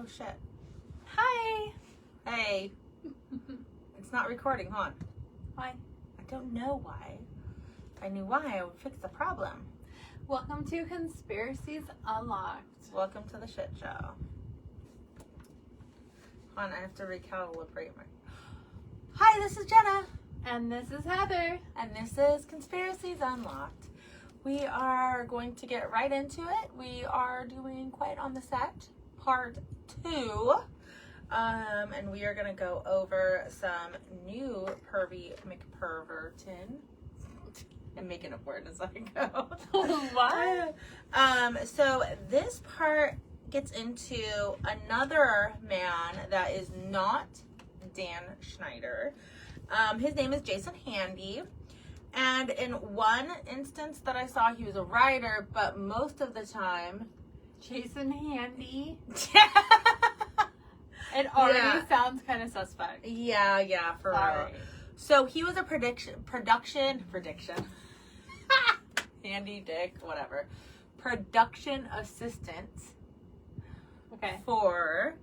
Oh shit. Hi. Hey. It's not recording, huh? Why? I don't know why. If I knew why, I would fix the problem. Welcome to Conspiracies Unlocked. Welcome to the shit show. Hold on, I have to recalibrate my... Hi, this is Jenna. And this is Heather. And this is Conspiracies Unlocked. We are going to get right into it. We are doing Quiet on the Set, part 2. And we are going to go over some new pervy McPerverton. I'm making up words as I go. What? So this part gets into another man that is not Dan Schneider. His name is Jason Handy. And in one instance that I saw, he was a writer, but most of the time... Jason Handy. It already sounds kind of suspect. Yeah, for real. So he was a production Handy Dick, whatever. Production assistant. Okay. For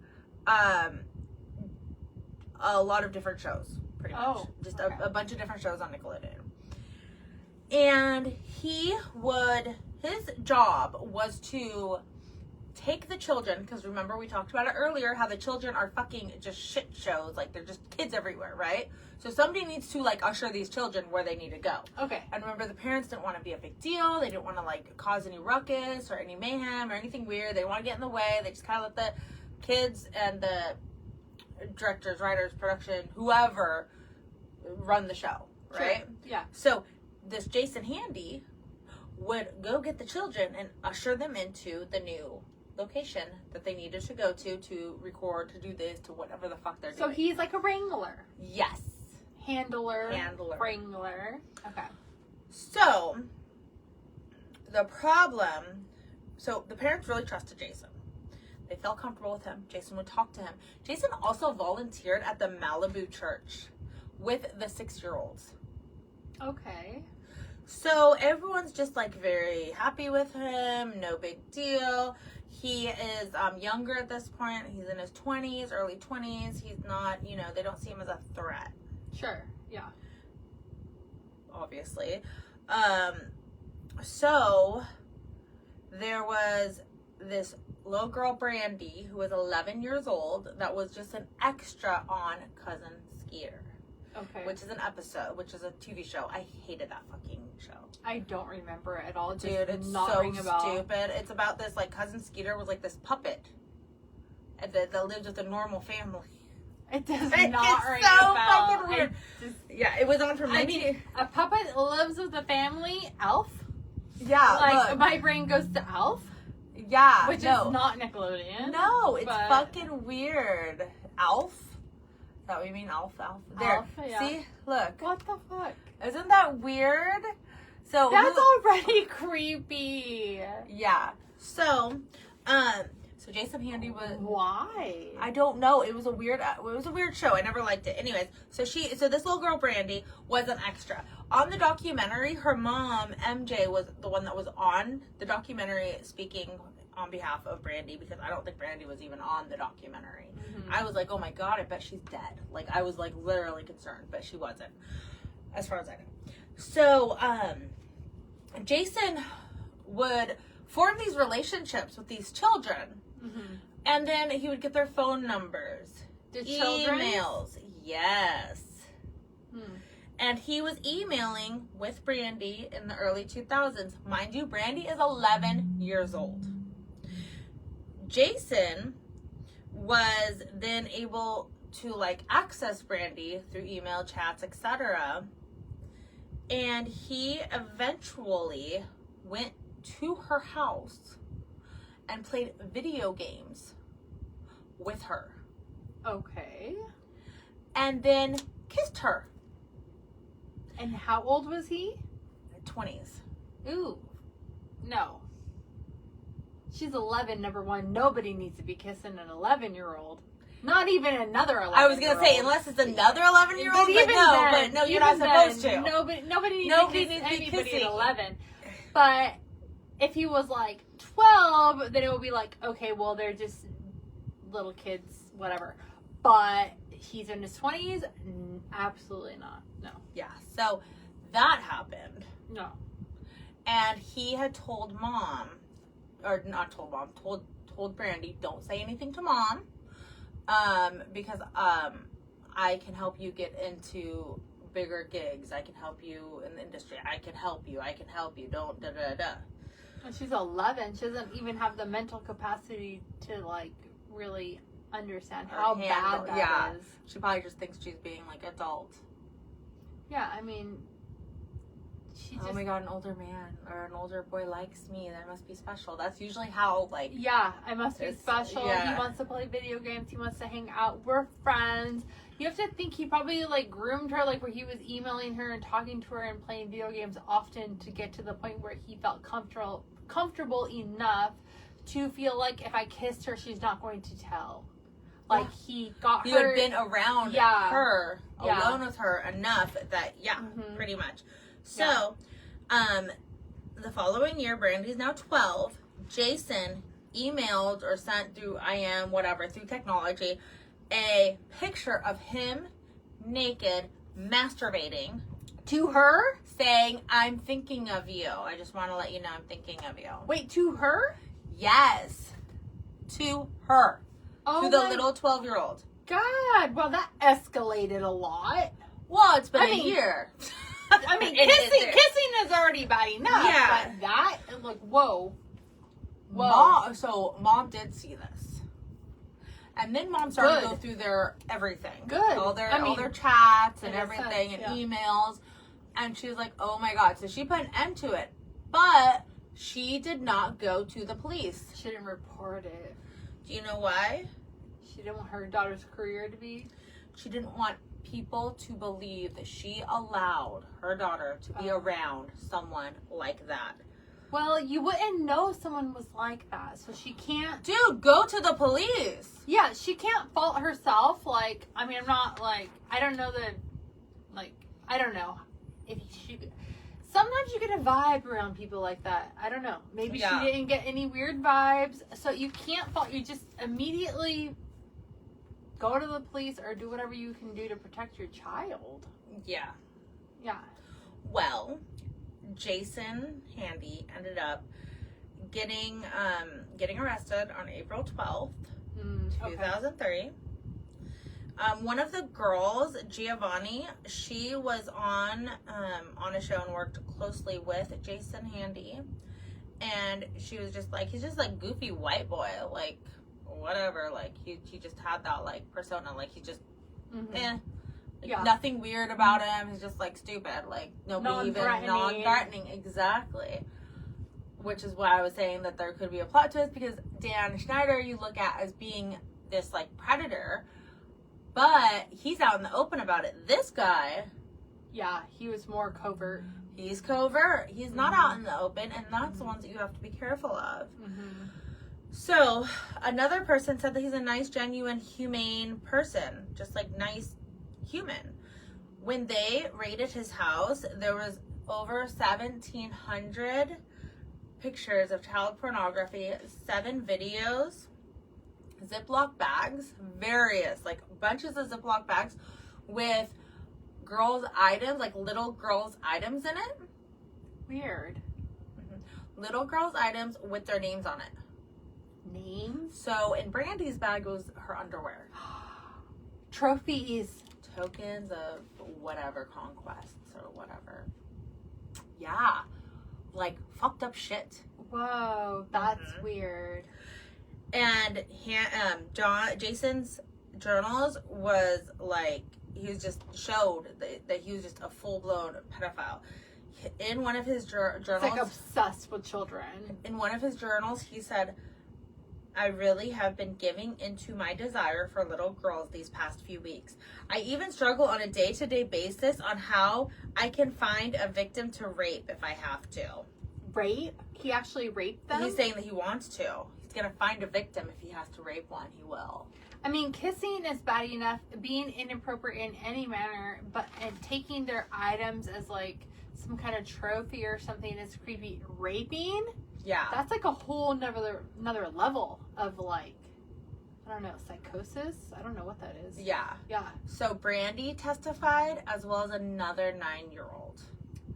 a lot of different shows, pretty much. Oh, Just okay. a bunch of different shows on Nickelodeon. And his job was to take the children, because remember we talked about it earlier, how the children are fucking just shit shows, like they're just kids everywhere, right? So somebody needs to like usher these children where they need to go. Okay. And remember, the parents didn't want to be a big deal. They didn't want to like cause any ruckus or any mayhem or anything weird. They didn't want to get in the way. They just kind of let the kids and the directors, writers, production, whoever run the show, right? Sure. Yeah. So this Jason Handy would go get the children and usher them into the new location that they needed to go to record, to do this, to whatever the fuck they're doing. So he's like a wrangler. Yes. Handler. Wrangler. Okay. So, the parents really trusted Jason. They felt comfortable with him. Jason would talk to him. Jason also volunteered at the Malibu church with the 6-year-olds. Okay. So, everyone's just like very happy with him. No big deal. He is younger at this point. He's in his 20s, early 20s. He's not, they don't see him as a threat. Sure. Yeah. Obviously. So there was this little girl, Brandy, who was 11 years old, that was just an extra on Cousin Skeeter. Okay. Which is a TV show. I hated that fucking show. I don't remember it at all. Just Dude, it's not so ring a bell. stupid. It's about this, like, Cousin Skeeter was like this puppet that lived with a normal family. It does It's not ring so a bell. fucking weird. Yeah, it was on from 19... a puppet lives with a family. Elf. Yeah, Like look. my brain goes to Elf, Yeah, which is not Nickelodeon. No, it's but- fucking weird. Alf? Is that what you mean? Alf? There. Alf, yeah. See? Look. What the fuck? Isn't that weird? So That's already creepy. Yeah. So Jason Handy was... Why? I don't know. It was a weird show. I never liked it. Anyways, so this little girl, Brandy, was an extra. On the documentary, her mom, MJ, was the one that was on the documentary speaking on behalf of Brandy, because I don't think Brandy was even on the documentary. Mm-hmm. I was like, oh my God, I bet she's dead. Like, I was like literally concerned, but she wasn't, as far as I know. So, Jason would form these relationships with these children. Mm-hmm. And then he would get their phone numbers, emails. Yes. And he was emailing with Brandy in the early 2000s. Mind you, Brandy is 11 years old. Jason was then able to like access Brandy through email, chats, etc. And he eventually went to her house and played video games with her. Okay. And then kissed her. And how old was he? 20s. Ooh. No. She's 11, number one. Nobody needs to be kissing an 11-year-old. Not even another 11-year-old. I was going to say, unless it's another 11-year-old, but no, you're not supposed to. Nobody needs to kiss anybody kissing. at 11. But if he was like 12, then it would be like, okay, well, they're just little kids, whatever. But he's in his 20s? Absolutely not. No. Yeah. So that happened. No. And he had told mom, or not told mom, told Brandy, don't say anything to mom, because I can help you get into bigger gigs. I can help you in the industry. I can help you. Don't da da da. And she's 11. She doesn't even have the mental capacity to like really understand how bad that is. She probably just thinks she's being like adult. Yeah, I mean, oh my god, an older man or an older boy likes me. That must be special. That's usually how, like... Yeah, I must be special. Yeah. He wants to play video games. He wants to hang out. We're friends. You have to think he probably, like, groomed her, like, where he was emailing her and talking to her and playing video games often to get to the point where he felt comfortable enough to feel like if I kissed her, she's not going to tell. Like, he got her... He had been around her, alone with her enough that, pretty much. So, the following year, Brandy's now 12. Jason emailed or sent through IM, whatever, through technology, a picture of him naked, masturbating. To her? Saying, I'm thinking of you. I just want to let you know I'm thinking of you. Wait, to her? Yes. To her. Oh, to the little 12-year-old. God, well, that escalated a lot. Well, it's been a year. I mean, kissing is already bad enough. Yeah. But that, like, whoa. Mom did see this. And then Mom started to go through their everything. Good. All their chats and in a everything sense, and emails. And she was like, oh my God. So she put an end to it. But she did not go to the police. She didn't report it. Do you know why? She didn't want her daughter's career to be... She didn't want people to believe that she allowed her daughter to be around someone like that. Well, you wouldn't know someone was like that, so she can't... Dude, go to the police! Yeah, she can't fault herself. Like, I mean, I'm not, like... I don't know I don't know. If she... Sometimes you get a vibe around people like that. I don't know. Maybe she didn't get any weird vibes. So you can't fault... You just immediately... go to the police or do whatever you can do to protect your child. Yeah. Yeah. Well, Jason Handy ended up getting arrested on April 12th, 2003. One of the girls, Giovanni, she was on a show and worked closely with Jason Handy. And she was just like, he's just like goofy white boy, like whatever, like he just had that like persona, like he just nothing weird about him. He's just like stupid, like nobody even non-threatening. Exactly. Which is why I was saying that there could be a plot twist, because Dan Schneider you look at as being this like predator, but he's out in the open about it. This guy, he was more covert. He's covert. He's not out in the open, and that's the ones that you have to be careful of. So, another person said that he's a nice, genuine, humane person. Just like nice human. When they raided his house, there was over 1,700 pictures of child pornography, 7 videos, Ziploc bags, various, like bunches of Ziploc bags with girls' items, like little girls' items in it. Weird. Little girls' items with their names on it. Names? So in Brandy's bag was her underwear. Trophies. Tokens of whatever, conquests or whatever. Yeah. Like fucked up shit. Whoa, that's weird. And Jason's journals was like, he was just showed that he was just a full-blown pedophile. In one of his journals... It's like obsessed with children. In one of his journals, he said, I really have been giving into my desire for little girls these past few weeks. I even struggle on a day-to-day basis on how I can find a victim to rape if I have to. Rape? He actually raped them? He's saying that he wants to. He's going to find a victim. If he has to rape one, he will. I mean, kissing is bad enough, being inappropriate in any manner, and taking their items as like some kind of trophy or something is creepy. Raping? Yeah. That's like a whole another level of like, I don't know, psychosis? I don't know what that is. Yeah. Yeah. So Brandy testified, as well as another 9-year-old.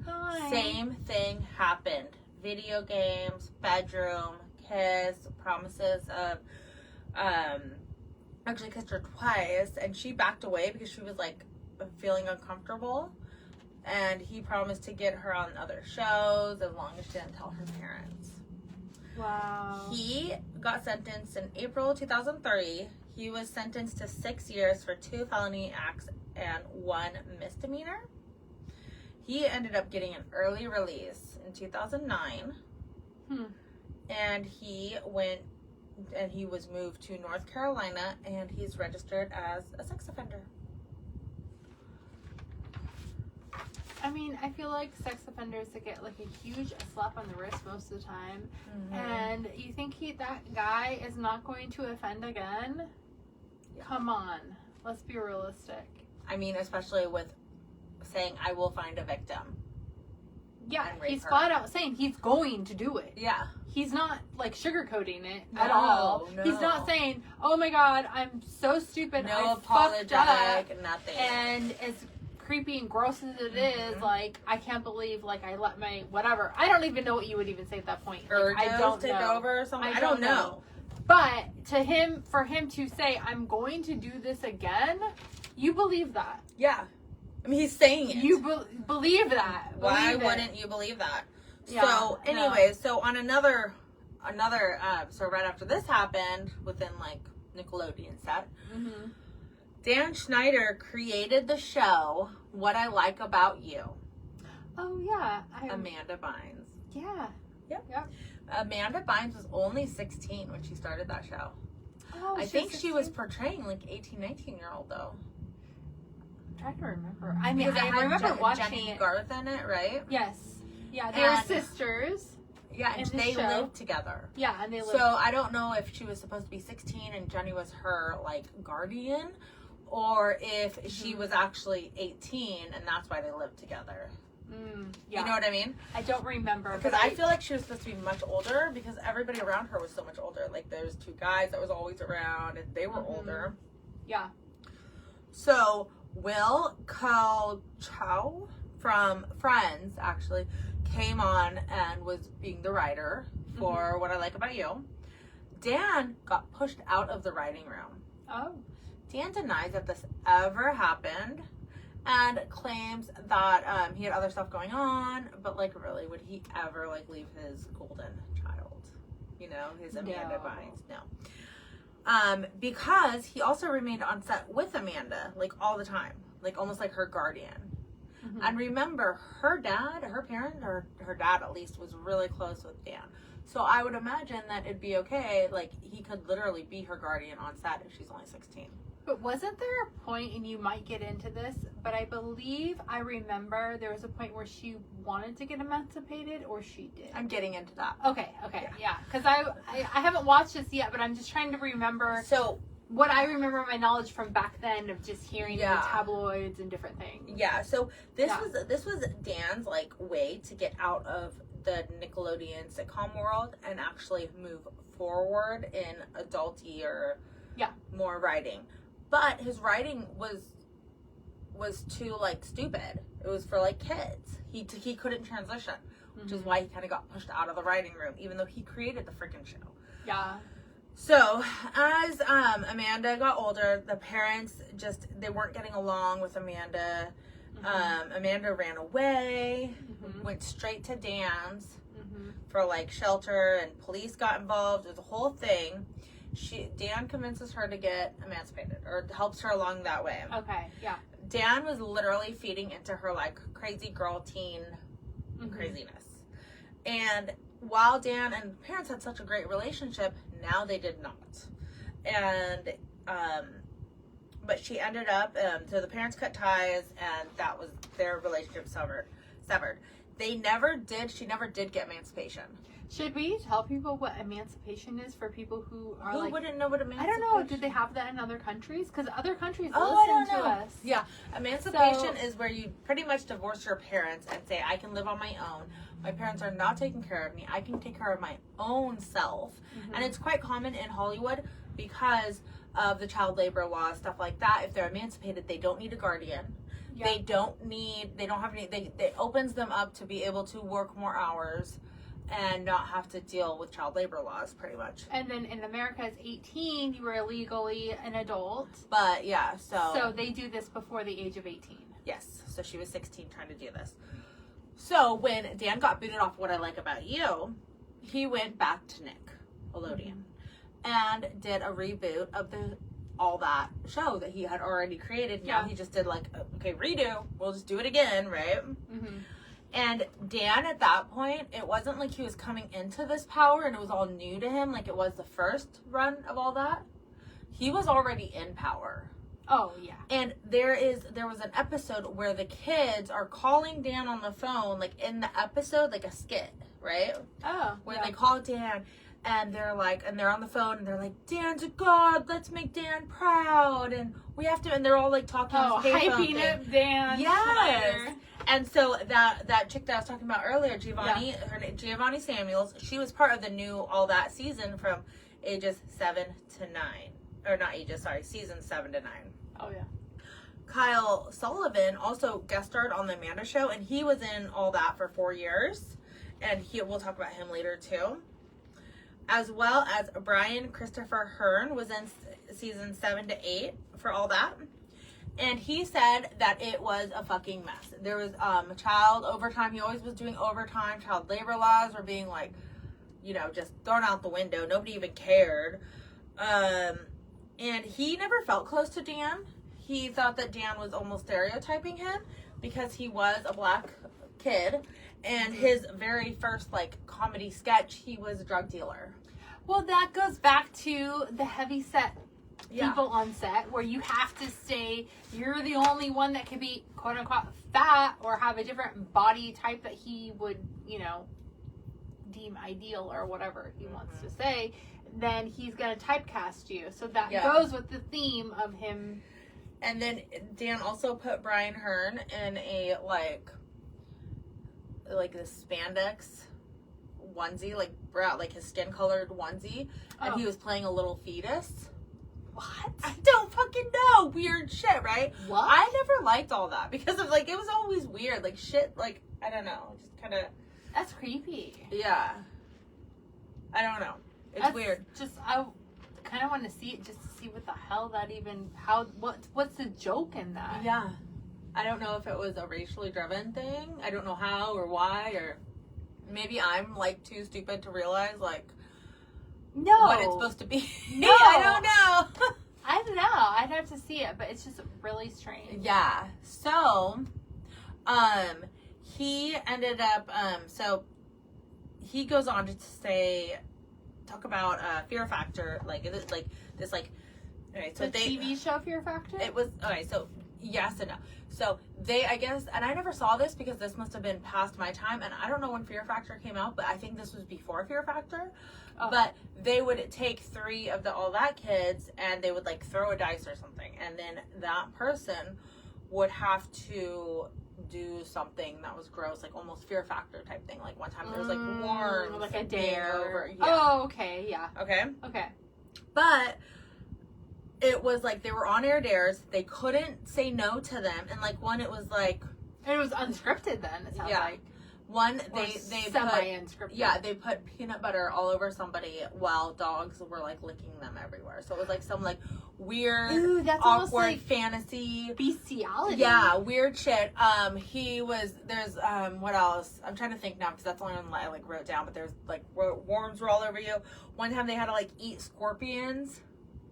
Hi. Same thing happened. Video games, bedroom, kiss, promises of, actually kissed her twice, and she backed away because she was like feeling uncomfortable. And he promised to get her on other shows as long as she didn't tell her parents. Wow. He got sentenced in April 2003. He was sentenced to 6 years for 2 felony acts and 1 misdemeanor. He ended up getting an early release in 2009. And he was moved to North Carolina, and he's registered as a sex offender. I mean, I feel like sex offenders that get like a huge slap on the wrist most of the time. And you think that guy is not going to offend again? Yeah. Come on. Let's be realistic. I mean, especially with saying, I will find a victim. Yeah, And rape he's her. flat out saying he's going to do it. Yeah. He's not like sugarcoating it at No, all. no. He's not saying, "Oh my God, I'm so stupid. No I fucked up." apologetic, nothing. And as creepy and gross as it is, Mhm. like I can't believe like I let my whatever. I don't even know what you would even say at that point. Like, Urges I don't take know. over or something. I I don't don't know. But for him to say, "I'm going to do this again," you believe that. Yeah. I mean, he's saying it. You believe that. Why Believe it. wouldn't you believe that? Yeah, So, anyways, so on another, so right after this happened, within like Nickelodeon set, Mhm. Dan Schneider created the show What I Like About You. Oh yeah. Amanda Bynes. Yeah. Amanda Bynes was only 16 when she started that show. Oh, I think she was portraying like 18, 19-year-old though. I'm trying to remember. I mean, Because it I had remember watching Jenny it. Garth in it, right? Yes. Yeah, they were And- sisters. Yeah, and In the they show. lived together. Yeah, and they lived. So I don't know if she was supposed to be 16 and Jenny was her like guardian, or if she was actually 18 and that's why they lived together. Yeah. You know what I mean? I don't remember. Because but I feel like she was supposed to be much older because everybody around her was so much older. Like there's 2 guys that was always around and they were older. Yeah. So Will Chow from Friends actually came on and was being the writer for What I Like About You. Dan got pushed out of the writing room. Oh. Dan denies that this ever happened and claims that he had other stuff going on, but like really, would he ever like leave his golden child? You know, his Amanda Bynes? No. Because he also remained on set with Amanda like all the time, like almost like her guardian. And remember, her dad, her parent, or her dad at least, was really close with Dan. So I would imagine that it'd be okay. Like, he could literally be her guardian on set if she's only 16. But wasn't there a point, and you might get into this, but I believe I remember there was a point where she wanted to get emancipated, or she did? I'm getting into that. Okay, yeah. Because I haven't watched this yet, but I'm just trying to remember So, what I remember my knowledge from back then of just hearing Yeah. the tabloids and different things. yeah. So, this Yeah. was Dan's, like, way to get out of the Nickelodeon sitcom world and actually move forward in adulty or more writing. But his writing was too like stupid. It was for like kids. He couldn't transition, which is why he kind of got pushed out of the writing room, even though he created the freaking show. Yeah. So as Amanda got older, the parents they weren't getting along with Amanda. Amanda ran away, went straight to Dan's for like shelter, and police got involved. It was a whole thing. Dan convinces her to get emancipated, or helps her along that way. Okay, yeah. Dan was literally feeding into her like crazy girl teen craziness. And while Dan and parents had such a great relationship, now they did not. And but she ended up so the parents cut ties, and that was their relationship severed. She never did get emancipation. Should we tell people what emancipation is for people who are Who wouldn't know what I emancipation? don't know. Did they have that in other countries? Because other countries I don't listen know. to us. Yeah, emancipation is where you pretty much divorce your parents and say, I can live on my own. My parents are not taking care of me. I can take care of my own self. And it's quite common in Hollywood because of the child labor laws, stuff like that. If they're emancipated, they don't need a guardian. Yeah. They don't have any, it opens them up to be able to work more hours and not have to deal with child labor laws, pretty much. And then in America, it's 18, you are legally an adult. But yeah, So they do this before the age of 18. yes, so she was 16 trying to do this. So when Dan got booted off What I Like About You, he went back to Nickelodeon and did a reboot of all that show that he had already created. Now he just did like, okay, redo. We'll just do it again, right? Mm-hmm. And Dan, at that point, it wasn't like he was coming into this power and it was all new to him, like it was the first run of all that. He was already in power. Oh, yeah. And there was an episode where the kids are calling Dan on the phone, like in the episode, like a skit, right? Oh, When they call Dan and they're like, and they're on the phone and they're like, Dan's a god, let's make Dan proud. And we have to, and they're all like talking. Hyping up Dan. Yes. Schneider. And so that chick that I was talking about earlier, Giovanni, her name, Giovanni Samuels, she was part of the new All That season from ages 7 to 9. Or not ages, sorry, season 7 to 9. Oh, yeah. Kyle Sullivan also guest starred on the Amanda Show, and he was in All That for 4 years. And we'll talk about him later, too. As well as Brian Christopher Hearn was in season 7 to 8 for All That. And he said that it was a fucking mess. There was child overtime. He always was doing overtime. Child labor laws were being like, just thrown out the window. Nobody even cared. And he never felt close to Dan. He thought that Dan was almost stereotyping him because he was a black kid. And his very first comedy sketch, he was a drug dealer. Well, that goes back to the heavy set people on set where you have to say you're the only one that can be quote unquote fat or have a different body type that he would, deem ideal or whatever he wants to say, then he's going to typecast you. So that goes with the theme of him. And then Dan also put Brian Hearn in a like this spandex onesie, brown, his skin colored onesie, and he was playing a little fetus. What? I don't fucking know. Weird shit, right? What? I never liked all that because of it was always weird. Shit, I don't know. Just kind of. That's creepy. Yeah. I don't know. It's weird. I kind of want to see it just to see what the hell that even, what's the joke in that? Yeah. I don't know if it was a racially driven thing. I don't know how or why, or maybe I'm too stupid to realize no, what it's supposed to be. No. I don't know. I don't know. I'd have to see it, but it's just really strange. Yeah. So, he ended up, so he goes on to talk about Fear Factor, okay, so the TV show Fear Factor? It was, okay, so yes and no. So I guess, and I never saw this because this must have been past my time, and I don't know when Fear Factor came out, but I think this was before Fear Factor. Oh. But they would take 3 of the All That kids and they would throw a dice or something, and then that person would have to do something that was gross, almost Fear Factor type thing. One time there was worms, like a dare. Over. Yeah. Oh, okay, yeah. Okay. Okay. But it was they were on air dares. They couldn't say no to them, and one it was it was unscripted then. It sounds like. One, they semi-unscripted. Yeah, they put peanut butter all over somebody while dogs were licking them everywhere. So it was some weird, that's awkward fantasy. Bestiality. Yeah, weird shit. There's what else? I'm trying to think now because that's the only one I wrote down. But there's worms were all over you. One time they had to eat scorpions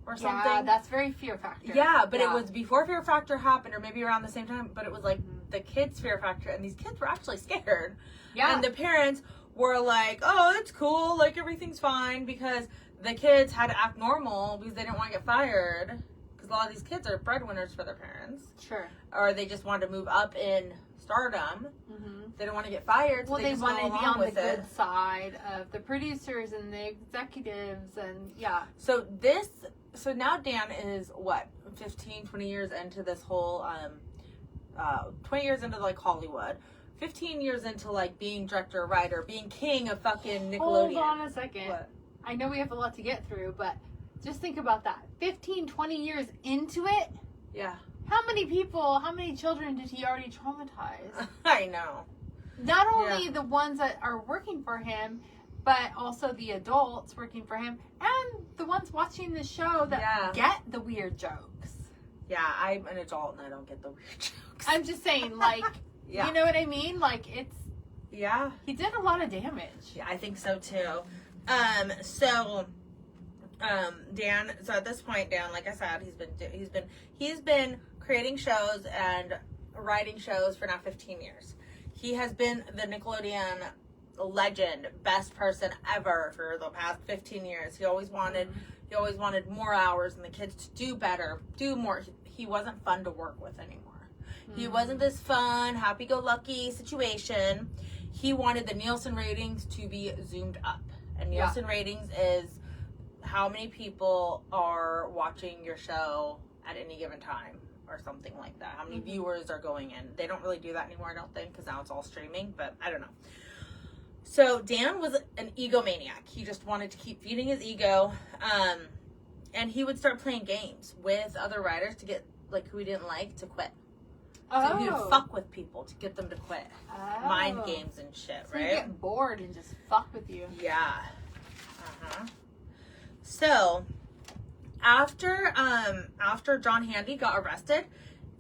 or something. Yeah, that's very Fear Factor. Yeah, but it was before Fear Factor happened, or maybe around the same time. But it was the kids' Fear Factor, and these kids were actually scared. Yeah. And the parents were oh, it's cool, everything's fine, because the kids had to act normal because they didn't want to get fired. Because a lot of these kids are breadwinners for their parents. Sure. Or they just wanted to move up in stardom. Mm-hmm. They didn't want to get fired, so they wanted to be on the good side of the producers and the executives, and yeah. So now Dan is 15, 20 years into this whole 20 years into Hollywood, 15 years into being director, writer, being king of fucking Nickelodeon. Hold on a second. What? I know we have a lot to get through, but Just think about that. 15, 20 years into it, Yeah. how many children did he already traumatize? I know. Not only the ones that are working for him, but also the adults working for him, and the ones watching the show that get the weird jokes. Yeah, I'm an adult and I don't get the weird jokes. I'm just saying, like, you know what I mean? Like, it's... Yeah. He did a lot of damage. Yeah, I think so too. Dan, so at this point, Dan, like I said, he's been creating shows and writing shows for now 15 years. He has been the Nickelodeon legend, best person ever for the past 15 years. He always wanted more hours and the kids to do better, do more. He wasn't fun to work with anymore. He wasn't this fun, happy-go-lucky situation. He wanted the Nielsen ratings to be zoomed up. And Nielsen ratings is how many people are watching your show at any given time or something like that. How many viewers are going in. They don't really do that anymore, I don't think, because now it's all streaming, but I don't know. So Dan was an egomaniac. He just wanted to keep feeding his ego. And he would start playing games with other writers to get, like, who he didn't like to quit. So he would fuck with people to get them to quit. Mind games and shit, so right? You get bored and just fuck with you. Yeah. So, after John Handy got arrested,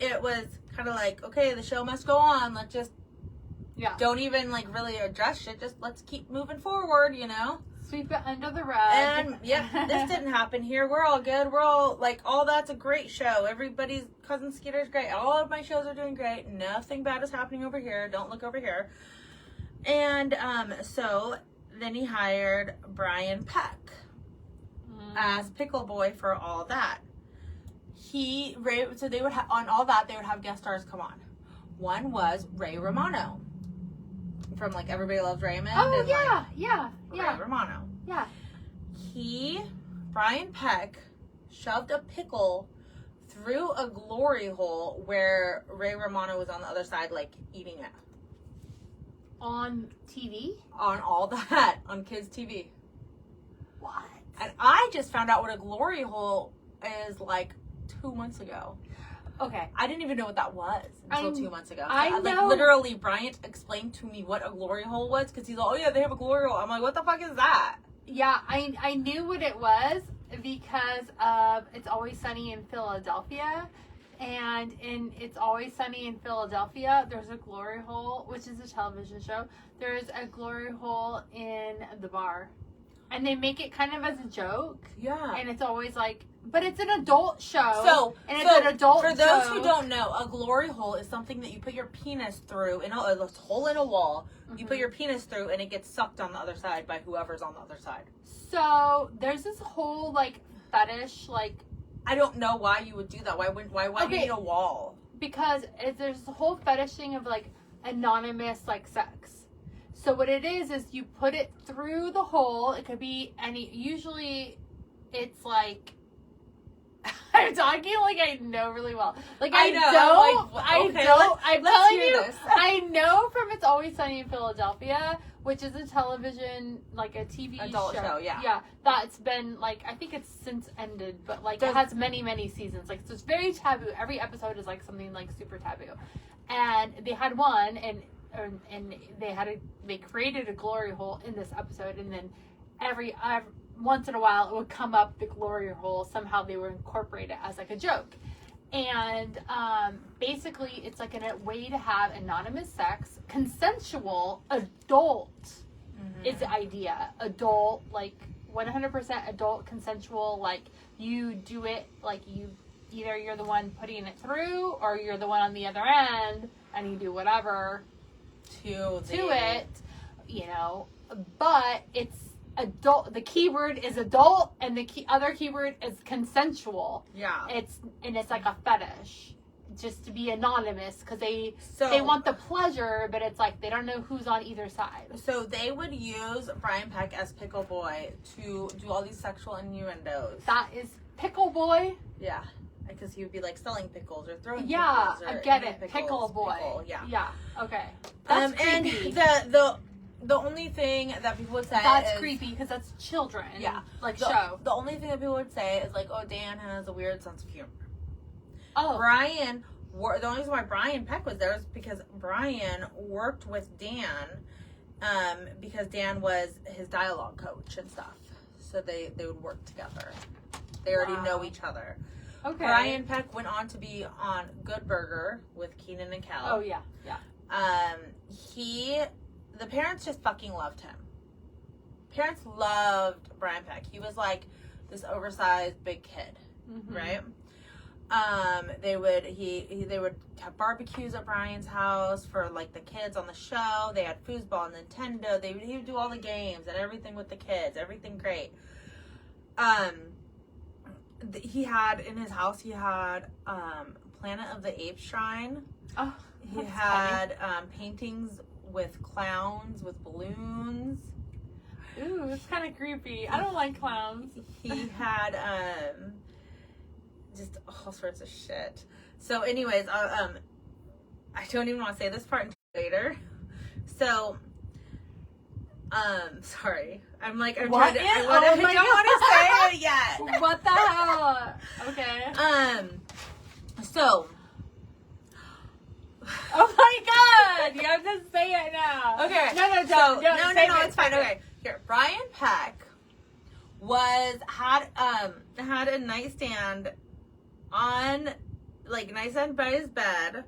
it was kind of like, okay, the show must go on. Let's just don't even, like, really address shit. Just let's keep moving forward, you know? Sweep it under the rug. And, this didn't happen here. We're all good. We're all, like, that's a great show. Everybody's, Cousin Skeeter's great. All of my shows are doing great. Nothing bad is happening over here. Don't look over here. And, so then he hired Brian Peck as Pickle Boy for all that. So they would have, on all that, they would have guest stars come on. One was Ray Romano. From, like, Everybody Loves Raymond. Oh, and, Ray Romano. Yeah. Brian Peck, shoved a pickle through a glory hole where Ray Romano was on the other side, like, eating it. On TV? On all that. On kids' TV. What? And I just found out what a glory hole is, like, 2 months ago. Okay. I didn't even know what that was until 2 months ago. I know. Like, literally, Bryant explained to me what a glory hole was, because he's like, oh yeah, they have a glory hole. I'm like, what the fuck is that? Yeah, I knew what it was because of It's Always Sunny in Philadelphia. And in It's Always Sunny in Philadelphia, there's a glory hole, which is a television show. There's a glory hole in the bar. And they make it kind of as a joke. Yeah. And it's always like, but it's an adult show. And it's an adult for those who don't know, a glory hole is something that you put your penis through in a hole in a wall. You put your penis through and it gets sucked on the other side by whoever's on the other side. So there's this whole, like, fetish, like, I don't know why you would do that. Why do you need a wall? Because there's the whole fetish thing of, like, anonymous, like, sex. So what it is you put it through the hole. It could be usually it's like, I'm talking like I know really well. Like I'm telling you, this. I know from It's Always Sunny in Philadelphia, which is a television, like a TV adult show. Yeah, that's been, like, I think it's since ended, but, like, it has many, many seasons. Like, so it's very taboo. Every episode is, like, something, like, super taboo. And they had one, and they created a glory hole in this episode, and then every once in a while it would come up, the glory hole, somehow they would incorporate it as, like, a joke. And basically it's like a way to have anonymous sex, consensual, adult is the idea. Adult, like 100% adult, consensual, like you do it, like either you're the one putting it through or you're the one on the other end and you do whatever to it, you know, but it's adult. The keyword is adult, and the other keyword is consensual. Yeah. It's like a fetish, just to be anonymous, because they want the pleasure, but it's like they don't know who's on either side. So they would use Brian Peck as Pickle Boy to do all these sexual innuendos. That is Pickle Boy. Yeah. Because he would be like selling pickles or throwing pickles. Yeah, or I get it. Pickles, Pickle Boy. Pickle, yeah. Yeah. Okay. That's and creepy. the only thing that people would say That's is, creepy because that's children. Yeah. Like, the, show. The only thing that people would say is like, oh, Dan has a weird sense of humor. Oh. Brian, the only reason why Brian Peck was there is because Brian worked with Dan, because Dan was his dialogue coach and stuff. So they would work together. They already know each other. Okay. Brian Peck went on to be on Good Burger with Keenan and Kel. Oh, yeah. Yeah. The parents just fucking loved him. Parents loved Brian Peck. He was like this oversized big kid, right? They would have barbecues at Brian's house for like the kids on the show. They had foosball, Nintendo. He would do all the games and everything with the kids. Everything great. He had in his house. He had Planet of the Apes shrine. Oh, he had paintings with clowns with balloons. Ooh, it's kind of creepy. I don't like clowns. He had just all sorts of shit. So, anyways, I don't even want to say this part until later. So, sorry. I don't want to say it yet. What the hell? Okay. So. Oh my god! You have to say it now. Okay. No, No, it's fine. Okay. Here, Brian Peck had a nightstand by his bed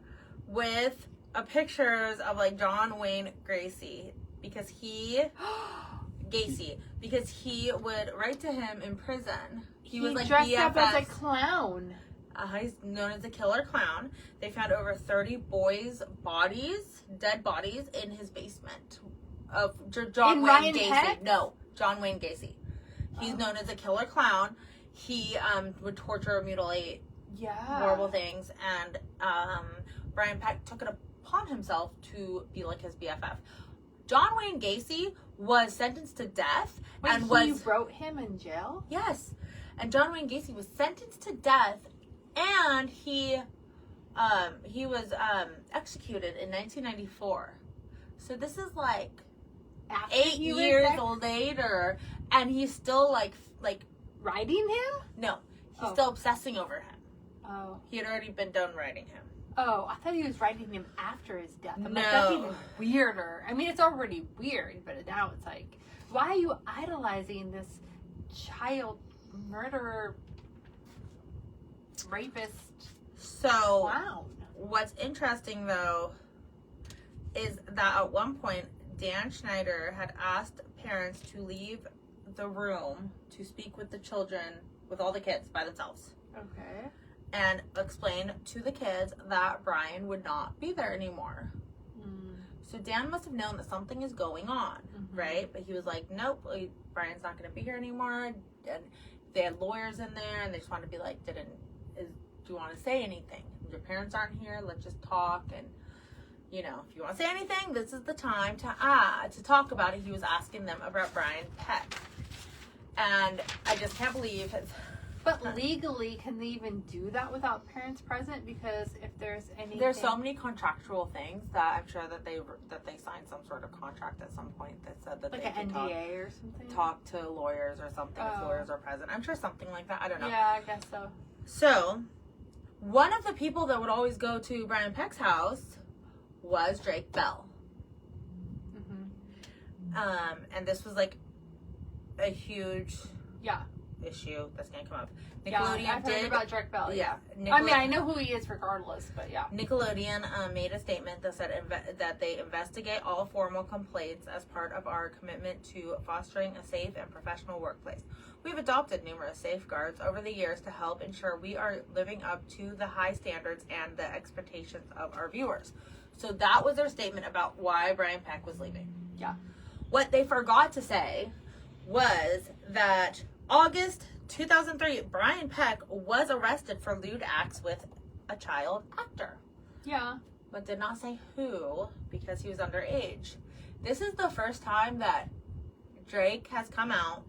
with pictures of like John Wayne Gacy because he would write to him in prison. He was like dressed BFFs. up as a clown. He's known as the killer clown. They found over 30 boys' dead bodies in his basement of John Wayne Gacy. Peck? No, John Wayne Gacy. He's known as a killer clown. He would torture, mutilate, horrible things, and Brian Peck took it upon himself to be like his BFF. John Wayne Gacy was sentenced to death. He wrote him in jail? Yes. And John Wayne Gacy was sentenced to death, and he was executed in 1994. So this is like After 8 years later, and he's still like writing him? No, he's still obsessing over him. Oh. He had already been done writing him. Oh, I thought he was writing him after his death. I'm like, No. that's even weirder. I mean, it's already weird, but now it's like, why are you idolizing this child murderer, rapist So, clown? what's interesting though is that at one point Dan Schneider had asked parents to leave the room to speak with the children, with all the kids by themselves. Okay. And explain to the kids that Brian would not be there anymore. So Dan must have known that something is going on, right? But he was like, nope, Brian's not going to be here anymore. And they had lawyers in there, and they just wanted to be like, do you want to say anything? Your parents aren't here. Let's just talk. And, if you want to say anything, this is the time to talk about it. He was asking them about Brian Peck. And I just can't believe his... But legally, can they even do that without parents present? Because if there's anything... There's so many contractual things that I'm sure that they signed some sort of contract at some point that said that like they an could NDA or something? talk to lawyers or something if lawyers are present. I'm sure something like that. I don't know. Yeah, I guess so. So, one of the people that would always go to Brian Peck's house was Drake Bell. And this was like a huge issue that's gonna come up. Nickelodeon I've heard about Drake Bell. Yeah. I mean, I know who he is regardless, but yeah. Nickelodeon made a statement that said that they investigate all formal complaints as part of our commitment to fostering a safe and professional workplace. We've adopted numerous safeguards over the years to help ensure we are living up to the high standards and the expectations of our viewers. So that was their statement about why Brian Peck was leaving. Yeah. What they forgot to say was that August 2003, Brian Peck was arrested for lewd acts with a child actor. Yeah. But did not say who because he was underage. This is the first time that Drake has come out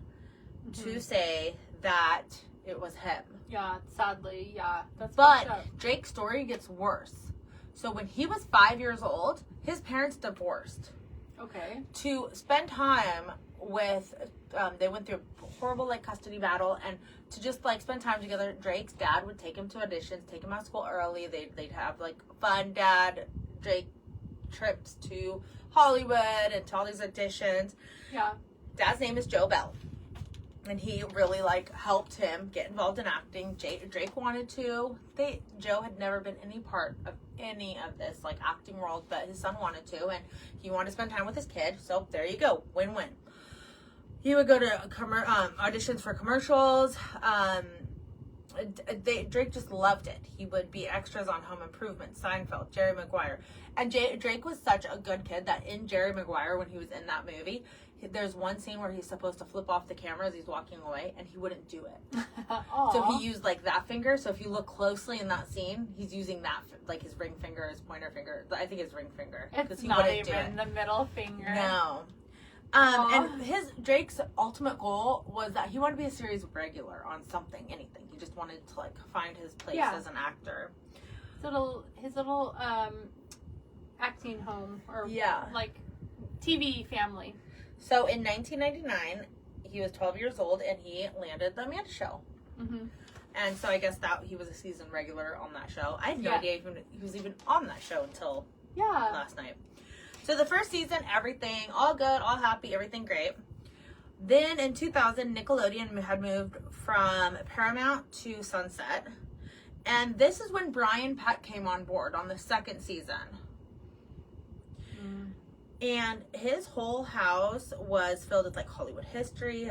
to say that it was him. Yeah, sadly, yeah. But Drake's story gets worse. So when he was 5 years old, his parents divorced. Okay. to spend time with, they went through a horrible, like, custody battle, and to just, like, spend time together. Drake's dad would take him to auditions, take him out of school early. They'd have, like, fun dad Drake trips to Hollywood and to all these auditions. Yeah. Dad's name is Joe Bell. And he really, like, helped him get involved in acting. Drake wanted to. Joe had never been any part of any of this, like, acting world, but his son wanted to, and he wanted to spend time with his kid, so there you go. Win-win. He would go to auditions for commercials. Drake just loved it. He would be extras on Home Improvement, Seinfeld, Jerry Maguire. And Drake was such a good kid that in Jerry Maguire, when he was in that movie, there's one scene where he's supposed to flip off the camera as he's walking away, and he wouldn't do it. So he used, like, that finger. So if you look closely in that scene, he's using that, like, his ring finger, his pointer finger. I think his ring finger. It's he not wouldn't even the middle finger. No. And Drake's ultimate goal was that he wanted to be a series regular on something, anything. He just wanted to, like, find his place as an actor. His little acting home, or like TV family. So in 1999, he was 12 years old, and he landed the Amanda Show. Mm-hmm. And so I guess that he was a season regular on that show. I had no idea he was even on that show until last night. So the first season, everything, all good, all happy, everything great. Then in 2000, Nickelodeon had moved from Paramount to Sunset. And this is when Brian Peck came on board on the second season. Mm. And his whole house was filled with, like, Hollywood history.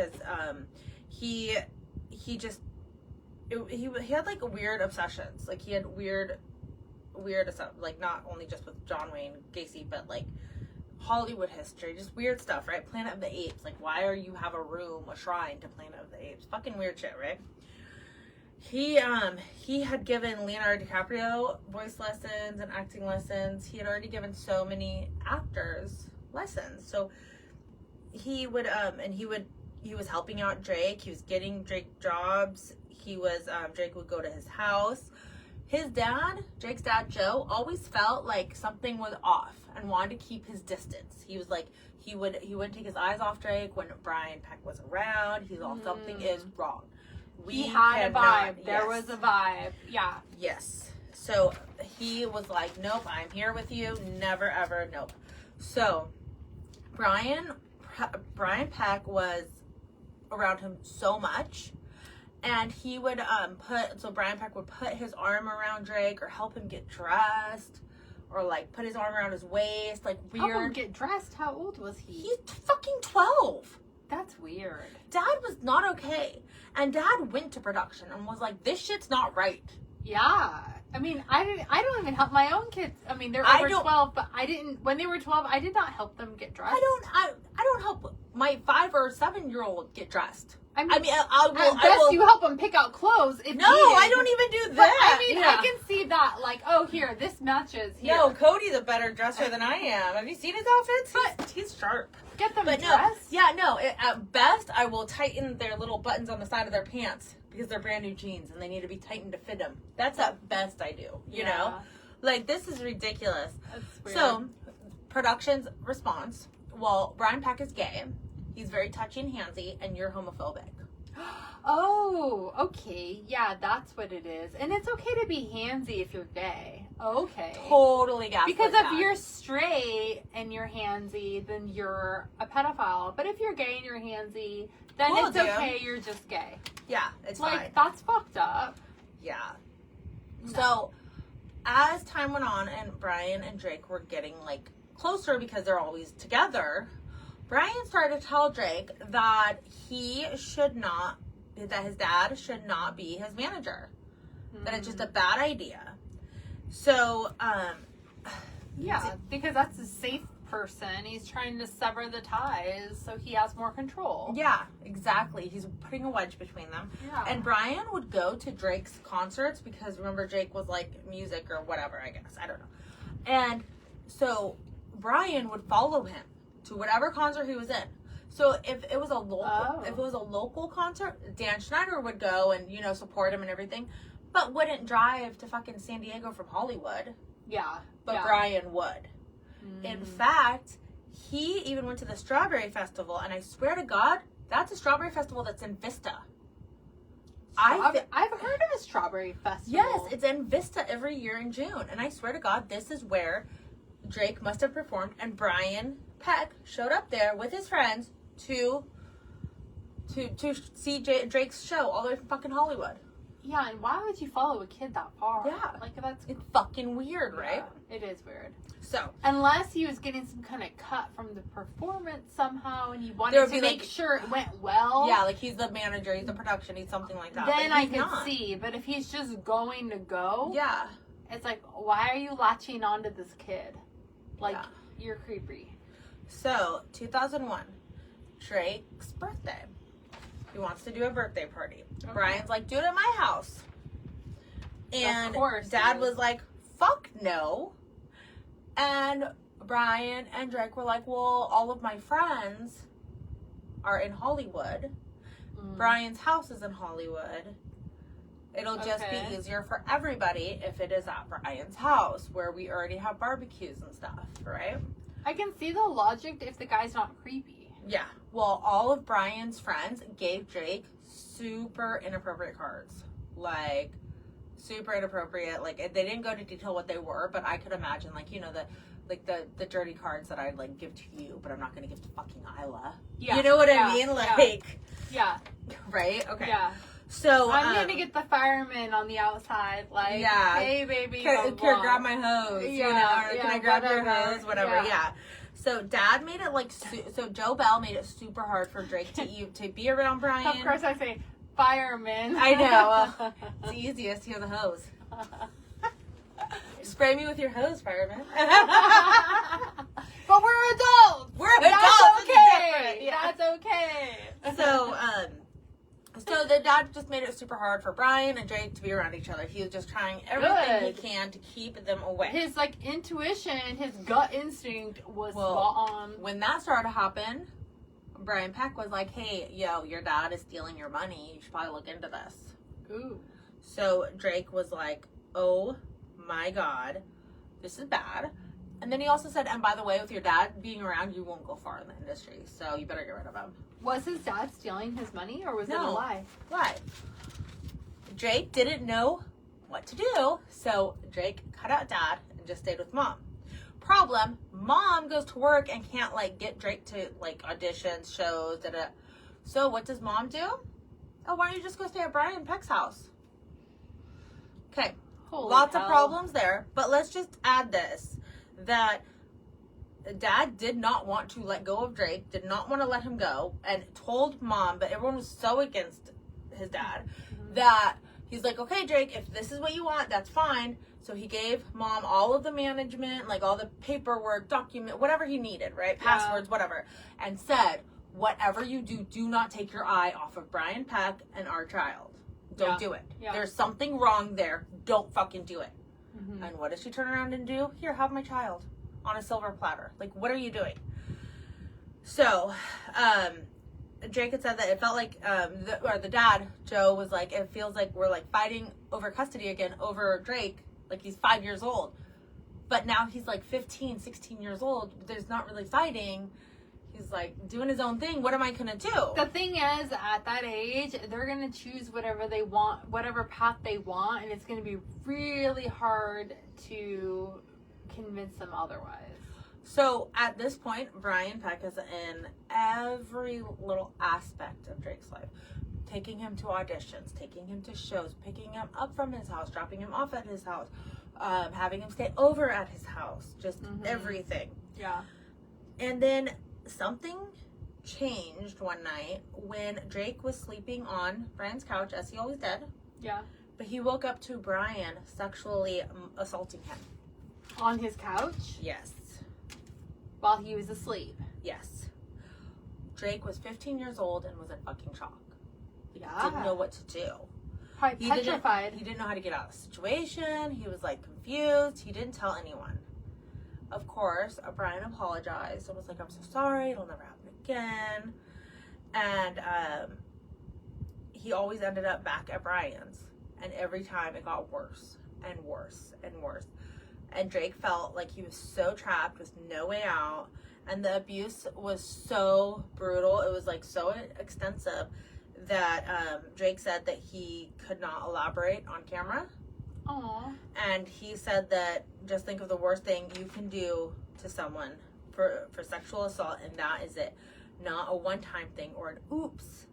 He had, like, weird obsessions. Like, he had weird, like, not only just with John Wayne Gacy, but, like, Hollywood history, just weird stuff, right? Planet of the Apes. Like, why are you have a shrine to Planet of the Apes? Fucking weird shit, right? He had given Leonardo DiCaprio voice lessons and acting lessons. He had already given so many actors lessons. So he would he was helping out Drake. He was getting Drake jobs. Drake would go to his house. His dad, Drake's dad, Joe, always felt like something was off and wanted to keep his distance. He was like, he wouldn't take his eyes off Drake when Brian Peck was around. He's all, something is wrong. He had a vibe. There was a vibe. Yeah. Yes. So he was like, nope, I'm here with you. Never, ever, nope. So Brian Peck was around him so much. And he would Brian Peck would put his arm around Drake or help him get dressed, or, like, put his arm around his waist, like, weird. Help him get dressed? How old was he? He's fucking 12. That's weird. Dad was not okay. And Dad went to production and was like, this shit's not right. Yeah. I mean, I don't even help my own kids. I mean, they're over 12, but when they were 12, I did not help them get dressed. I don't help my 5 or 7-year-old get dressed. I mean, I will. You help them pick out clothes if needed. I don't even do that. But, I mean, I can see that, like, oh, here, this matches here. No, Cody's a better dresser than I am. Have you seen his outfits? He's sharp. Get them dressed. At best, I will tighten their little buttons on the side of their pants because they're brand new jeans and they need to be tightened to fit them. That's at best I do, you know? Like, this is ridiculous. That's weird. So, production's response, well, Brian Peck is gay. He's very touchy and handsy, and you're homophobic. Oh, okay. Yeah, that's what it is. And it's okay to be handsy if you're gay. Okay. Totally gaslit. Because if you're straight and you're handsy, then you're a pedophile. But if you're gay and you're handsy, then it's okay, you're just gay. Yeah, it's like, fine. That's fucked up. Yeah. No. So, as time went on and Brian and Drake were getting, like, closer because they're always together, Brian started to tell Drake that his dad should not be his manager. That it's just a bad idea. So, yeah, because that's a safe person. He's trying to sever the ties so he has more control. Yeah, exactly. He's putting a wedge between them. Yeah. And Brian would go to Drake's concerts because, remember, Drake was like music or whatever, I guess. I don't know. And so Brian would follow him to whatever concert he was in. So if it was a local concert, Dan Schneider would go and, you know, support him and everything, but wouldn't drive to fucking San Diego from Hollywood. Yeah. But Brian would. In fact, he even went to the Strawberry Festival, and I swear to God, that's a Strawberry Festival that's in Vista. I've heard of a Strawberry Festival. Yes, it's in Vista every year in June, and I swear to God, this is where Drake must have performed, and Brian Peck showed up there with his friends to see Drake's show all the way from fucking Hollywood. Yeah, and why would you follow a kid that far? Yeah. Like, that's... It's fucking weird, right? Yeah, it is weird. So, unless he was getting some kind of cut from the performance somehow, and he wanted to make sure it went well. Yeah, like he's the manager, he's the production, he's something like that. Then I could see. But if he's just going to go, yeah, it's like, why are you latching onto this kid? Like, you're creepy. So, 2001, Drake's birthday. He wants to do a birthday party. Okay. Brian's like, do it at my house. And of course, Dad was like, fuck no. And Brian and Drake were like, well, all of my friends are in Hollywood. Brian's house is in Hollywood. It'll just be easier for everybody if it is at Brian's house, where we already have barbecues and stuff, right? I can see the logic if the guy's not creepy. Yeah. Well, all of Brian's friends gave Drake super inappropriate cards. Like, super inappropriate. Like, they didn't go into detail what they were, but I could imagine, like, you know, the dirty cards that I'd, like, give to you, but I'm not going to give to fucking Isla. Yeah. You know what I mean? Like... Yeah. Right? Okay. Yeah. So, I'm going to get the fireman on the outside, like, hey, baby. Can grab my hose, you know, or can I grab your hose, whatever, yeah. So Dad made it like, so Joe Bell made it super hard for Drake to be around Brian. Of course I say fireman. I know. It's the easiest. You have the hose. Spray me with your hose, fireman. But we're adults. We're adults. That's okay. Yeah. That's okay. So the dad just made it super hard for Brian and Drake to be around each other. He was just trying everything he can to keep them away. His intuition, his gut instinct was spot on. When that started to happen, Brian Peck was like, hey, yo, your dad is stealing your money. You should probably look into this. Ooh. So Drake was like, oh my God, this is bad. And then he also said, and by the way, with your dad being around, you won't go far in the industry. So you better get rid of him. Was his dad stealing his money, or was it a lie? Lie. Drake didn't know what to do. So Drake cut out Dad and just stayed with Mom. Problem, Mom goes to work and can't get Drake to auditions, shows, da-da. So what does Mom do? Oh, why don't you just go stay at Brian Peck's house? Okay. Lots of problems there. But let's just add this. That Dad did not want to let go of Drake, did not want to let him go, and told Mom, but everyone was so against his dad, that he's like, okay, Drake, if this is what you want, that's fine. So he gave Mom all of the management, all the paperwork, document, whatever he needed, right? Passwords, whatever. And said, whatever you do, do not take your eye off of Brian Peck and our child. Don't do it. Yeah. There's something wrong there. Don't fucking do it. Mm-hmm. And what does she turn around and do? Here, have my child on a silver platter. What are you doing? So, Drake had said that it felt like, the dad, Joe, was like, it feels like we're fighting over custody again over Drake. He's 5 years old. But now he's 15, 16 years old. There's not really fighting. He's doing his own thing. What am I going to do? The thing is, at that age, they're going to choose whatever they want, whatever path they want, and it's going to be really hard to convince them otherwise. So at this point, Brian Peck is in every little aspect of Drake's life. Taking him to auditions, taking him to shows, picking him up from his house, dropping him off at his house, having him stay over at his house, just everything. Yeah. And then something changed one night when Drake was sleeping on Brian's couch, as he always did. Yeah. But he woke up to Brian sexually assaulting him. On his couch? Yes. While he was asleep? Yes. Drake was 15 years old and was in fucking shock. Yeah. Didn't know what to do. Probably petrified. He didn't know how to get out of the situation. He was confused. He didn't tell anyone. Of course, Brian apologized and was like, I'm so sorry. It'll never happen again. And he always ended up back at Brian's. And every time it got worse and worse and worse. And Drake felt like he was so trapped with no way out. And the abuse was so brutal. It was like so extensive that Drake said that he could not elaborate on camera. Aw. And he said that just think of the worst thing you can do to someone for sexual assault, and that is it. Not a one-time thing or an oops,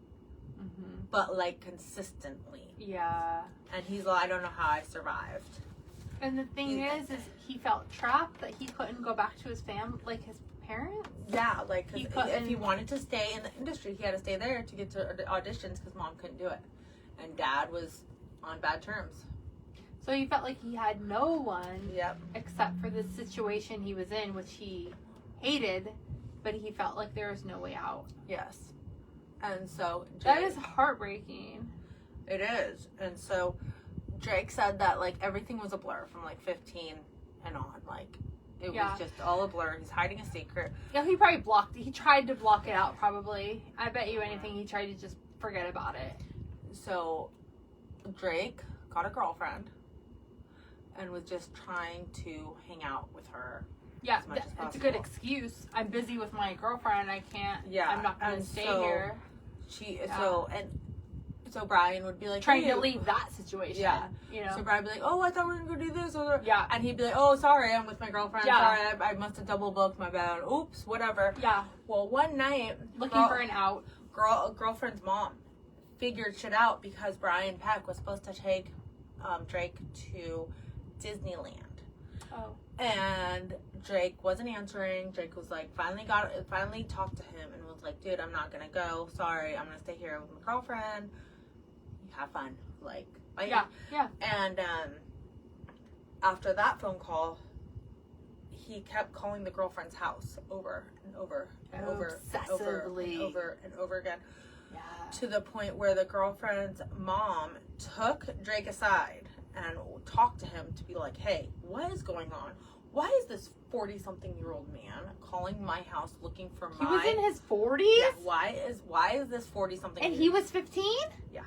but like consistently. Yeah. And he's like, I don't know how I survived. And the thing is he felt trapped that he couldn't go back to his like his parents. Yeah, like, cause if he wanted to stay in the industry, he had to stay there to get to auditions because mom couldn't do it. And dad was on bad terms. So he felt like he had no one Yep. except for the situation he was in, which he hated, but he felt like there was no way out. Yes. And so That is heartbreaking. It is. And so Drake said that like everything was a blur from like 15 and on. Like it was just all a blur. He's hiding a secret. Yeah, he probably he tried to block it out probably. I bet you anything he tried to just forget about it. So Drake got a girlfriend and was just trying to hang out with her. Yeah, as much as it's a good possible. excuse. I'm busy with my girlfriend. I can't. Yeah, I'm not going to and stay so here. So Brian would be like Trying hey, to leave that situation. Yeah. You know. So Brian would be like, oh, I thought we were going to go do this. Yeah. And he'd be like, oh, sorry, I'm with my girlfriend. Yeah. Sorry, I must have double booked my bed. Oops, whatever. Yeah. Well, one night, Looking for an out. girlfriend's mom figured shit out because Brian Peck was supposed to take Drake to Disneyland. Oh. And Drake wasn't answering. Drake was like, finally talked to him and was like, dude, I'm not gonna go. Sorry, I'm gonna stay here with my girlfriend. Have fun. Like, bye. Yeah. And after that phone call, he kept calling the girlfriend's house over and over and over and over and over and over again. Yeah. To the point where the girlfriend's mom took Drake aside and talked to him to be like, hey, what is going on? Why is this 40-something-year-old man calling my house looking for He was in his 40s? Yeah, why is this 40-something? And he was 15? Yeah.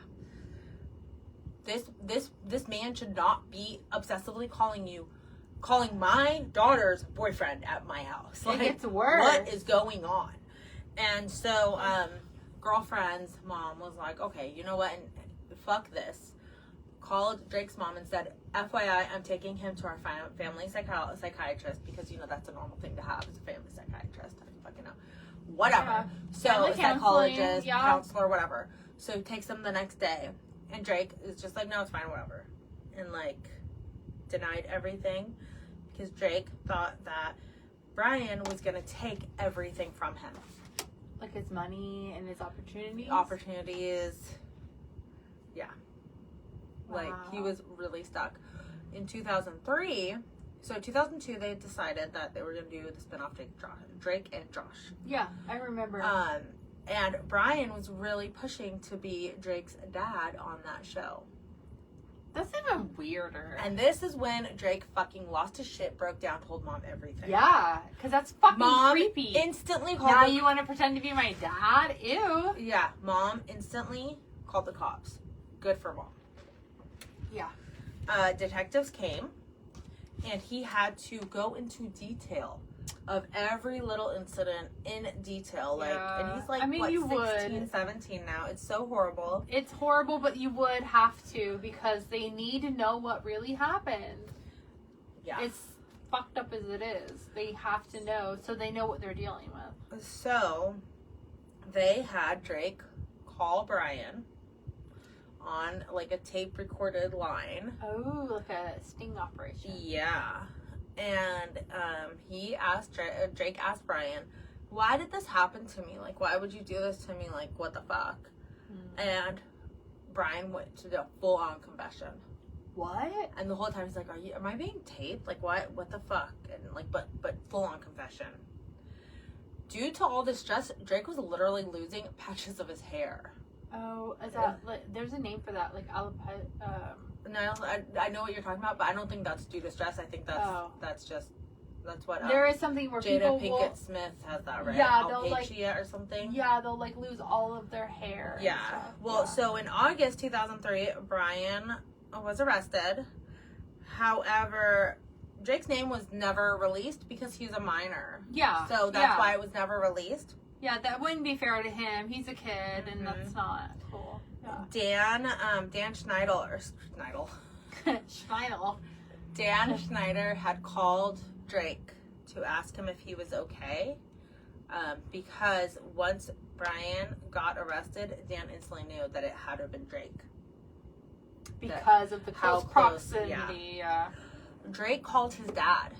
This man should not be obsessively calling my daughter's boyfriend at my house. It gets worse. What is going on? And so, girlfriend's mom was like, okay, you know what? And fuck this. Called Drake's mom and said, FYI, I'm taking him to our family psychiatrist because, you know, that's a normal thing to have as a family psychiatrist. I don't fucking know. Whatever. Yeah. So, Family psychologist, yeah. counselor, whatever. So, he takes them the next day. And Drake is just like, no, it's fine, whatever. And, like, denied everything because Drake thought that Brian was going to take everything from him. Like his money and his opportunities? Opportunities. Yeah. Wow. Like, he was really stuck. In 2003, so 2002, they decided that they were going to do the spinoff Drake and Josh. Yeah, I remember. And Brian was really pushing to be Drake's dad on that show. That's even weirder. And this is when Drake fucking lost his shit, broke down, told mom everything. Yeah, because that's fucking Mom creepy. instantly called Now you want to pretend to be my dad? Ew. Yeah, mom instantly called the cops. Good for mom. Yeah. Detectives came, and he had to go into detail of every little incident in detail. Like, and he's like, I mean, you 16, would. 17 now. It's so horrible. It's horrible, but you would have to because they need to know what really happened. Yeah. It's fucked up as it is. They have to know so they know what they're dealing with. So, they had Drake call Brian on like a tape recorded line. Oh, like a sting operation. Yeah. And Drake asked Brian, why did this happen to me? Like, why would you do this to me? Like, what the fuck? And Brian went to the full-on confession. What? And the whole time he's like, am I being taped? Like, what the fuck? And like, but full-on confession. Due to all this stress, Drake was literally losing patches of his hair. Oh, is that, like, there's a name for that, like alopecia, No, I know what you're talking about, but I don't think that's due to stress. I think that's what there is something where Jada people Pinkett Smith has that, right? Yeah, they'll like or something. Yeah, they'll like lose all of their hair. Yeah. Well, so in August 2003, Brian was arrested. However, Drake's name was never released because he's a minor. Yeah. So that's why it was never released. Yeah, that wouldn't be fair to him. He's a kid, and that's not cool. Yeah. Dan Schneider, Schneidel. Dan Schneider had called Drake to ask him if he was okay, because once Brian got arrested, Dan instantly knew that it had to have been Drake. Because of the close proximity. Yeah. Drake called his dad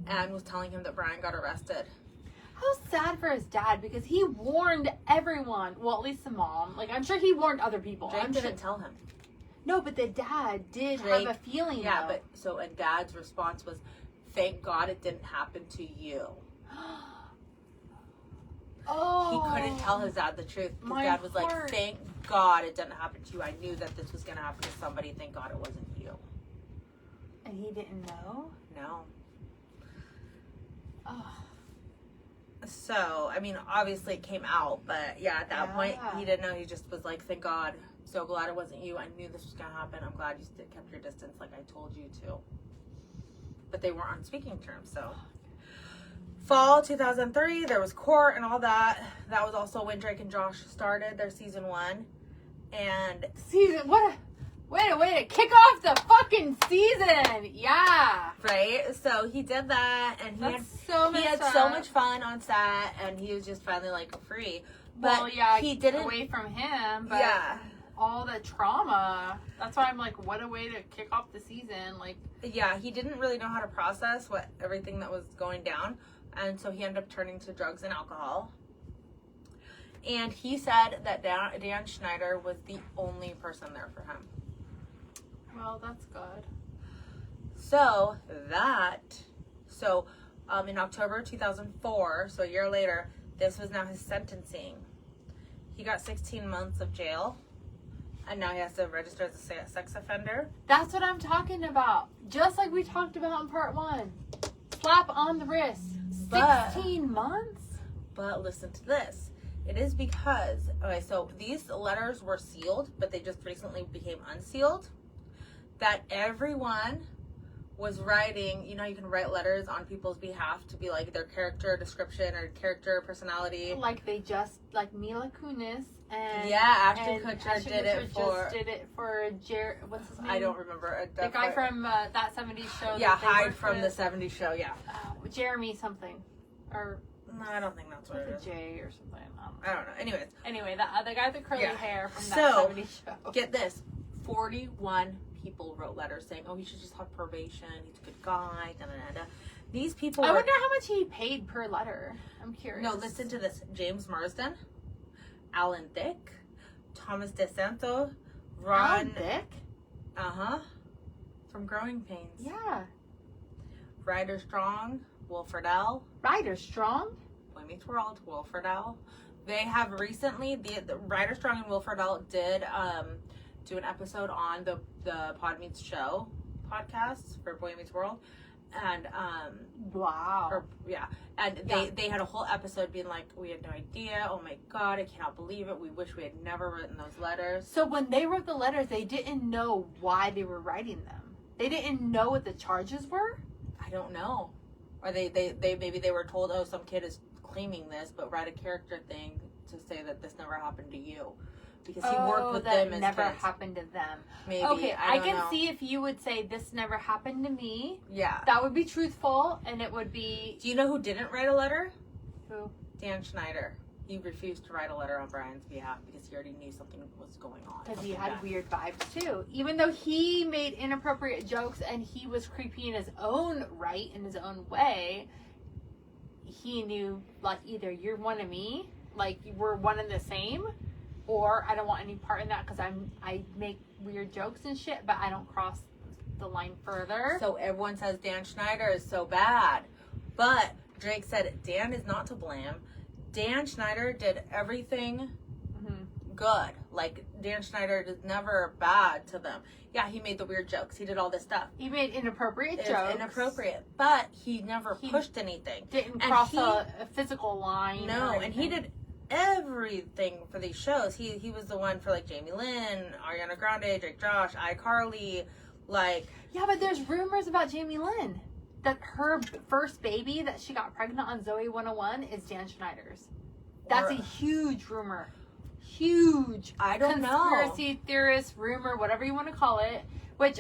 and was telling him that Brian got arrested. How sad for his dad, because he warned everyone. Well, at least the mom. Like, I'm sure he warned other people. Drake didn't tell him. No, but the dad did have a feeling. Yeah, though. and Dad's response was, "Thank God it didn't happen to you." Oh. He couldn't tell his dad the truth. His dad was like, "Thank God it didn't happen to you. I knew that this was going to happen to somebody. Thank God it wasn't you." And he didn't know? No. Oh. So, I mean, obviously it came out, but yeah, at that point, he didn't know. He just was like, "Thank God. So glad it wasn't you. I knew this was going to happen. I'm glad you kept your distance like I told you to." But they weren't on speaking terms, so. Fall 2003, there was court and all that. That was also when Drake and Josh started their season 1. And Way to kick off the fucking season. Yeah. Right? So he did that, and he had so much fun on set, and he was just finally like free. But he didn't away from him, but all the trauma. That's why I'm like, what a way to kick off the season. Like, yeah, he didn't really know how to process everything that was going down. And so he ended up turning to drugs and alcohol. And he said that Dan Schneider was the only person there for him. Well, that's good. So in October 2004, so a year later, this was now his sentencing. He got 16 months of jail. And now he has to register as a sex offender. That's what I'm talking about. Just like we talked about in part 1. Slap on the wrist. 16 months? But listen to this. It is because, so these letters were sealed, but they just recently became unsealed. That everyone was writing, you can write letters on people's behalf to be like their character description or character personality. Like Mila Kunis and Ashton Kutcher did it for what's his name? I don't remember. The guy from that 70s show. Yeah, Hyde from the 70s show. Yeah. Jeremy something, or no, I don't think that's what it is. J or something. I don't know. Anyways. Anyway, the guy with the curly hair from that 70s show. Get this: 41 people wrote letters saying, "Oh, he should just have probation. He's a good guy." Da, da, da, da. These people. I wonder how much he paid per letter. I'm curious. No, listen to this: James Marsden, Alan Thicke, Thomas DeSanto, Alan Thicke. From Growing Pains. Yeah. Ryder Strong, Will Friedle. Ryder Strong. Boy Meets World, Will Friedle. They have recently the Ryder Strong and Will Friedle did do an episode on the Pod Meets Show podcast for Boy Meets World, and wow, and they had a whole episode being like, we had no idea. Oh my God, I cannot believe it. We wish we had never written those letters. So when they wrote the letters, they didn't know why they were writing them. They didn't know what the charges were. I don't know, or they maybe they were told, oh, some kid is claiming this, but write a character thing to say that this never happened to you. Because he worked with them as never kids. happened to them. Maybe. Okay, I can see if you would say this never happened to me. Yeah. That would be truthful, and it would be... Do you know who didn't write a letter? Who? Dan Schneider. He refused to write a letter on Brian's behalf because he already knew something was going on. Because he had weird vibes, too. Even though he made inappropriate jokes and he was creepy in his own right, in his own way, he knew, like, either you're one of me, like, we're one and the same, or I don't want any part in that because I make weird jokes and shit, but I don't cross the line further. So everyone says Dan Schneider is so bad. But Drake said Dan is not to blame. Dan Schneider did everything good. Like, Dan Schneider is never bad to them. Yeah, he made the weird jokes. He did all this stuff. He made inappropriate jokes. It's inappropriate. But he never pushed anything. Didn't cross a physical line. No, and he did everything for these shows. He was the one for like Jamie Lynn, Ariana Grande, Drake Josh, iCarly, Like, yeah, but there's rumors about Jamie Lynn that her first baby that she got pregnant on Zoe 101 is Dan Schneider's. That's a huge rumor. Huge. I don't know. Conspiracy theorist, rumor, whatever you want to call it. Which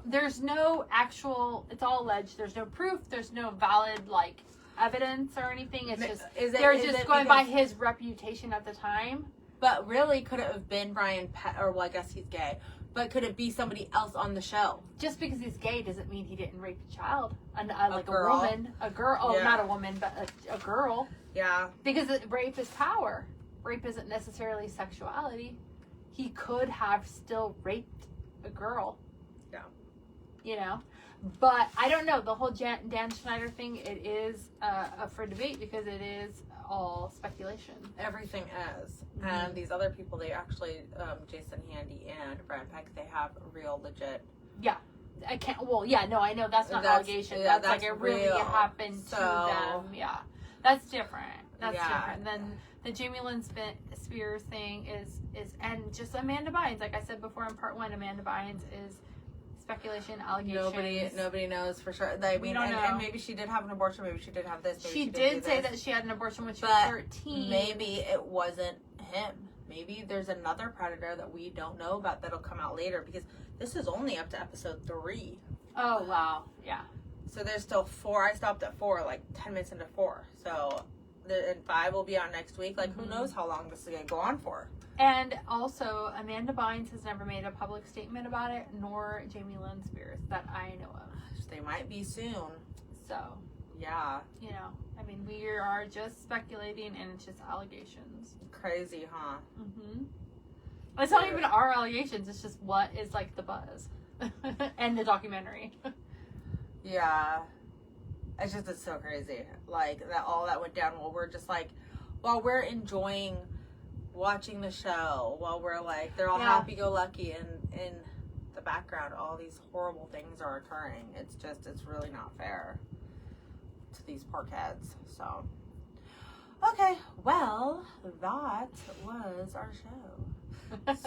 there's no actual, it's all alleged. There's no proof. There's no valid, like, evidence or anything. It's just, they're just going by his reputation at the time. But really, could it have been Brian or, well, I guess he's gay. But could it be somebody else on the show? Just because he's gay doesn't mean he didn't rape a child. Like a girl. woman. A girl. Oh, Yeah. not a woman, but a girl. Yeah. Because rape is power. Rape isn't necessarily sexuality. He could have still raped a girl. Yeah. You know? But I don't know. The whole Dan Schneider thing, it is up for debate because it is all speculation. Everything is. And these other people, they actually, Jason Handy and Brian Peck, they have real legit. Yeah. I can't, well, yeah, no, I know that's not an allegation. Yeah, That's like it really real. happened to them. Yeah. That's different. That's different. Then the Jamie Lynn Spears thing is, and just Amanda Bynes. Like I said before in part 1, Amanda Bynes is speculation, allegations. Nobody knows for sure. I mean, We don't know. and maybe she did have an abortion. Maybe she did have this. Maybe She did did do say this. that she had an abortion when she was But 13. maybe it wasn't him. Maybe there's another predator that we don't know about that'll come out later, because this is only up to episode 3. Oh, wow. Yeah. So there's still 4. I stopped at 4, like 10 minutes into 4. So, and 5 will be on next week. Like, who knows how long this is going to go on for. And also, Amanda Bynes has never made a public statement about it, nor Jamie Lynn Spears that I know of. They might be soon. So, Yeah. you know, I mean, we are just speculating and it's just allegations. Crazy, huh? Mm-hmm. It's not even our allegations, it's just what is like the buzz and the documentary. Yeah. It's so crazy. Like, that all that went down while we're just like, while we're enjoying watching the show, while we're like, they're all happy-go-lucky, and in the background, all these horrible things are occurring. It's really not fair to these poor kids. So, okay, well, that was our show.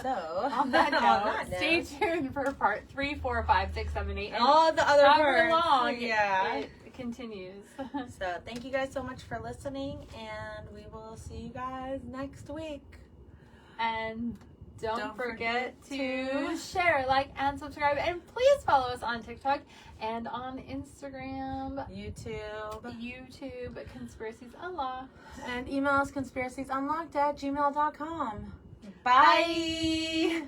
So, on that note, stay tuned for part 3, 4, 5, 6, 7, 8, and all the other however parts. long Yeah. it continues. So, thank you guys so much for listening, and we will see you guys next week. And don't forget to to share, like, and subscribe. And please follow us on TikTok and on Instagram, YouTube, Conspiracies Unlocked. and email us conspiraciesunlocked@gmail.com. Bye.